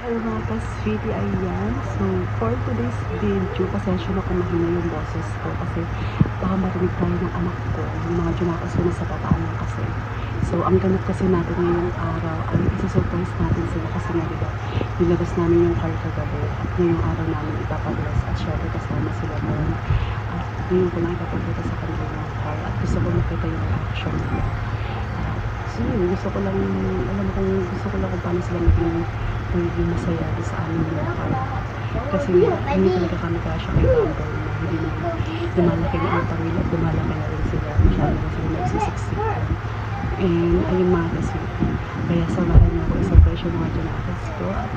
Hello mga ka-sweetie, ayan. So, for today's video, pasensya na kung mahina yung boses ko kasi baka marinig tayo ng anak ko. Yung mga junakas ko nasa papaanan kasi. So, ang ganap kasi natin ngayong araw ay isa-surprise natin sila kasi nga diba, nilabas namin yung car kagabi at ngayong araw namin ipapabless at syempre kasama sila doon. At ngayon ko lang ipapagbuta sa kanila yung car at gusto ko makita yung reaction nila. So, gusto ko lang, alam mo kung paano sila magiging masaya sa amin yung car. Kasi hindi talaga kami kasya kay Bumble na hindi na lumalaki na ang pamilya at lumalaki na rin sila. Masyado na sila nagsisiksikan. And ayun mga kasweetie, kaya samahan niyo ako i-surprise yung mga junakas ko at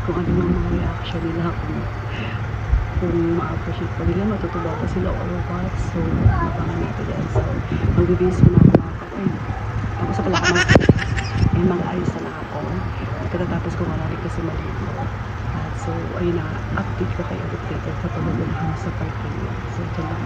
kung ano yung mga reaction nila kung ma-appreciate pa nila, matutuwa pa sila or what. So, mapangan natin yan. So, magbibihis mo na ako mga kapay. Tapos sa pala ako mag-ayos na ako. Pagkatapos ko malalig kasi maligo. So, ayun na, update ko kayo updated kapag nagulong sa parking. So, ito lang.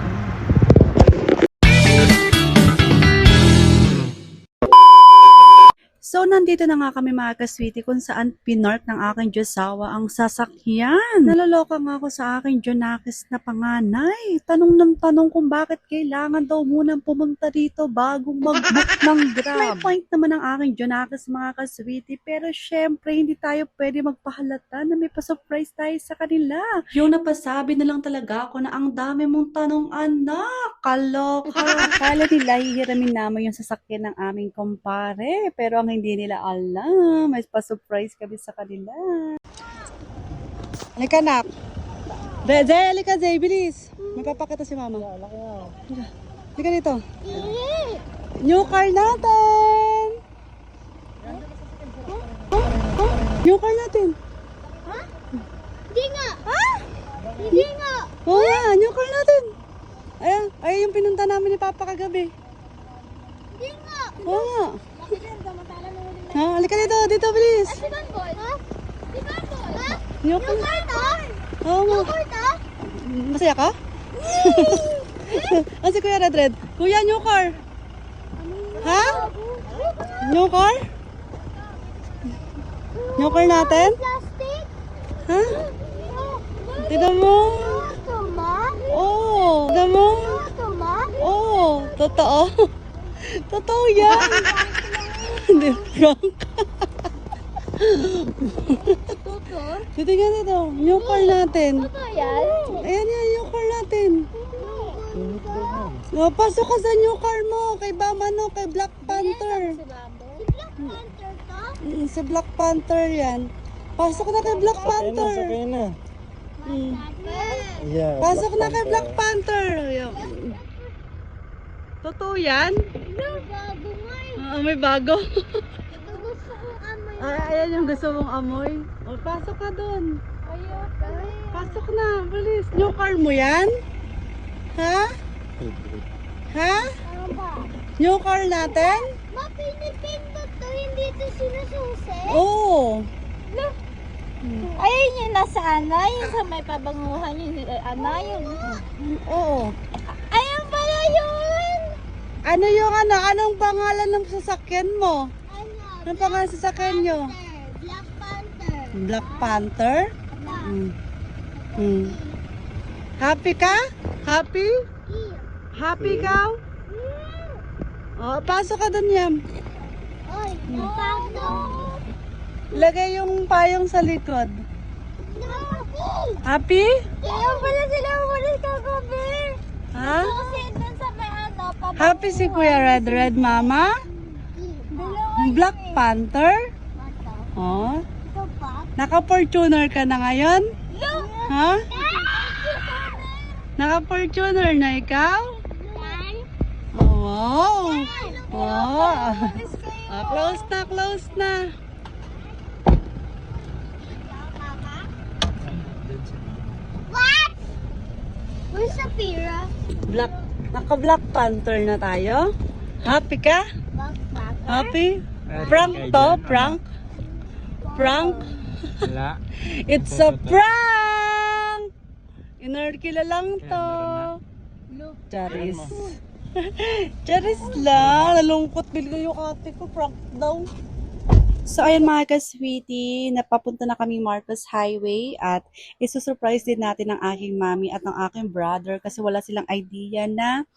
So, nandito na nga kami mga ka-sweetie kung saan pinark ng aking Diyosawa ang sasakyan. Naloloka nga ako sa aking Jonakis na panganay. Tanong ng tanong kung bakit kailangan daw munang pumunta dito bago mag-book ng Grab. May point naman ang aking Jonakis mga ka-sweetie, pero syempre hindi tayo pwede magpahalata na may pa-surprise tayo sa kanila. Yung napasabi na lang talaga ako na ang dami mong tanong anak. Kaloka. Kala nila hihiramin naman yung sasakyan ng aming kumpare, pero ang hindi nila alam, may pa-surprise kami sa kanila. Halika nak. Zay, halika Zay, bilis. Magpapakita si mama. Halika dito. New car natin. New car natin. Ha? Hindi nga. Ha? Hindi nga. Oo nga, new car natin. Ayan, ay yung pinunta namin ni Papa kagabi. Hindi nga. Oo nga. Ha, halika dito, bilis. Si Bamboy. Ha? Si Bamboy. Ha? New Yung car. karta? Oo nga. Yung karta? Masaya ka? Ano si Kuya Red? Kuya, new car. Ha? New car? New car natin? Plastic? Ha? Tignan mo. Ito ma? Oo. Tignan mo. Ito ma? Oo. Totoo. Totoo yan. Hindi, prank. Totoo? Tingnan nito. New car natin. Totoo yan? Ayan yan, new car natin. Oh, pasok ka sa new car mo. Kay Bamano, kay Black Panther. Si Bamboy? Si Black Panther to? Si Black Panther yan. Pasok na kay Black Panther. Sakay na. Panther. Yeah, Pasok na kay Black Panther. Totoo yan? Bago nga eh. May bago. Ito gusto kong amoy. Ayan yung gusto mong amoy. O, pasok ka dun. Ayoko eh. Pasok na, bilis. New car mo yan? Ha? Ha? Ano ba? New car natin? Mapinipindot to, hindi to sinususi. Oo. Ayun yung nasa ano, yung sa may pabanguhan yung ano, yung... Oo. Ayun pala yun! Ano yung ano? Anong pangalan ng sasakyan mo? Ano? Anong pangalan ng sasakyan nyo? Black Panther. Black Panther? Hmm. Happy ka? Happy? Happy ka? Oh, pasok ka dun yan. Oy, napado! Lagay yung payong sa likod. Happy? Kaya pala sila umalis kagabi. Ha? Kasi dun sa may ano, pabanguhan. Happy si Kuya Red Mama? Dalawa Black Panther? mata. Oh, Ito pa. naka-Fortuner ka na ngayon? Look! Ha? Naka-Fortuner na ikaw? Oh, wow! Wow! Ah, close na. What? Where's Sapira? Naka-Black Panther na tayo? Happy ka? Black Panther? Happy? Prank to? Prank? Wala. It's a prank! Inorkila lang to. Charis. Charis lang. Nalungkot. Bili ko yung ate ko. Prank daw. So, ayan mga ka-sweetie, napapunta na kami Marcos Highway at isusurprise din natin ang aking mami at ang aking brother kasi wala silang idea na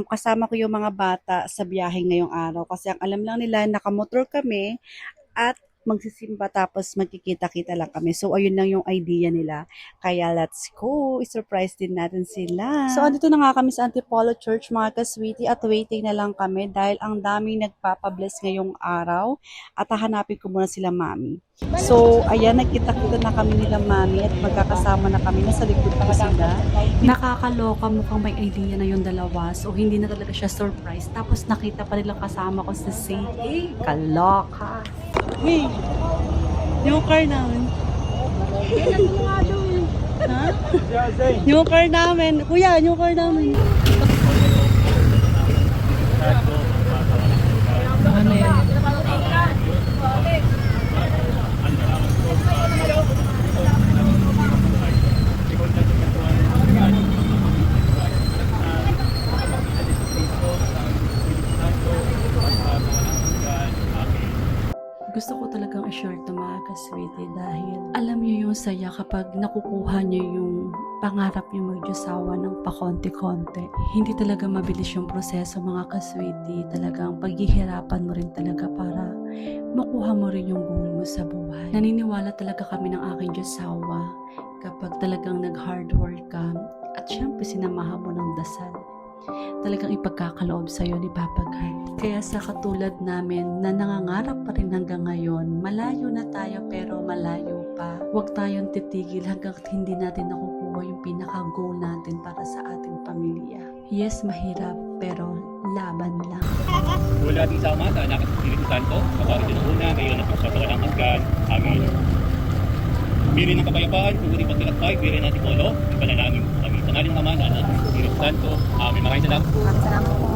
kasama ko yung mga bata sa biyahe ngayong araw. Kasi ang alam lang nila, nakamotor kami at magsisimba tapos magkikita-kita lang kami. So, ayun lang yung idea nila. Kaya, let's go. I-surprise din natin sila. So, andito na nga kami sa Antipolo Church, mga ka-sweetie, at waiting na lang kami dahil ang daming nagpapabless ngayong araw at hahanapin ko muna sila mami. So, ayan, nagkita-kita na kami nila mami at magkakasama na kami. Nasa likod ko sila. Nakakaloka, mukhang may idea na yung dalawa. So, hindi na talaga siya surprise. Tapos, nakita pa nilang kasama ko sa Saint. Eh, kaloka. Hey, yung car namin. Ha? Yung car namin. Kuya, yung car namin. Ano yan? Gusto ko talagang i-share to mga ka-sweetie dahil alam niyo yung saya kapag nakukuha niyo yung pangarap niyo magjusawa ng pakonti-konti. Hindi talaga mabilis yung proseso mga ka-sweetie. Talagang paghihirapan mo rin talaga para makuha mo rin yung goal mo sa buhay. Naniniwala talaga kami ng aking Diyosawa kapag talagang nag-hard work ka at syempre sinamahan mo ng dasal. Talagang ipagkakaloob sa'yo ni Papa God. Kaya sa katulad namin na nangangarap pa rin hanggang ngayon, malayo na tayo pero malayo pa. Huwag tayong titigil hanggang hindi natin nakukuha yung pinaka-goal natin para sa ating pamilya. Yes, mahirap pero laban lang. Wala ating sama sa anak at Espiritu Santo, kapag ito na una, ngayon at sa walang hanggan. Amen. Birin ng kapayapaan, puri pagkakatay, birin ng Antipolo, ipanalangin kami. Sa ngalan ng Ama, sa Anak, at Espiritu Santo. Amen. Maraming salamat. Salamat po.